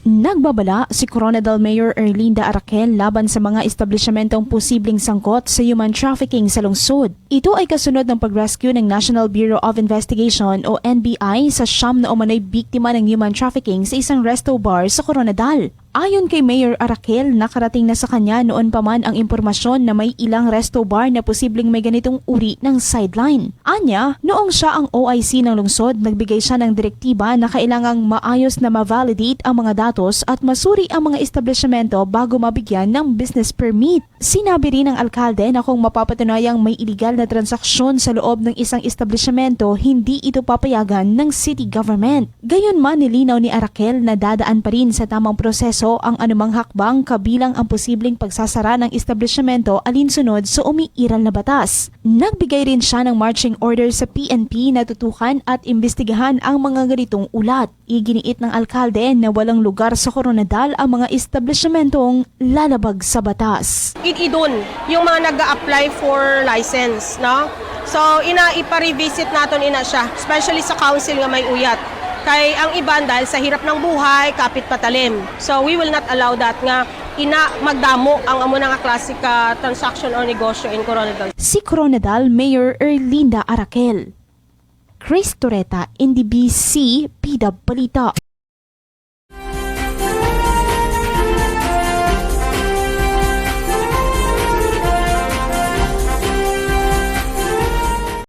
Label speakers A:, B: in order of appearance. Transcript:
A: Nagbabala si Coronadal Mayor Erlinda Araquel laban sa mga establishmentong posibleng sangkot sa human trafficking sa lungsod. Ito ay kasunod ng pag-rescue ng National Bureau of Investigation o NBI sa 9 na umano'y biktima ng human trafficking sa isang resto bar sa Coronadal. Ayon kay Mayor Araquel, nakarating na sa kanya noon pa man ang impormasyon na may ilang resto bar na posibleng may ganitong uri ng sideline. Anya, noong siya ang OIC ng lungsod, nagbigay siya ng direktiba na kailangang maayos na ma-validate ang mga datos at masuri ang mga establishmento bago mabigyan ng business permit. Sinabi rin ng alkalde na kung mapapatunayang may iligal na transaksyon sa loob ng isang establishmento, hindi ito papayagan ng city government. Gayunman, nilinaw ni Araquel na dadaan pa rin sa tamang proseso ang anumang hakbang kabilang ang posibleng pagsasara ng establishmento alinsunod sa umiiral na batas. Nagbigay rin siya ng marching order sa PNP na tutukan at imbestigahan ang mga ganitong ulat. Iginiit ng alkalde na walang lugar sa Coronadal ang mga establishmentong lalabag sa batas.
B: Idun yung mga nag-a-apply for license, no? So ipa-revisit natin siya, especially sa council nga may uyat. Kay ang iban dahil sa hirap ng buhay, kapit patalim. So we will not allow that nga magdamo ang amo nga klasik transaction o negosyo in Coronadal.
A: Si Coronadal Mayor Erlinda Araquel. Chris Toreta, NDBC, PW Balita.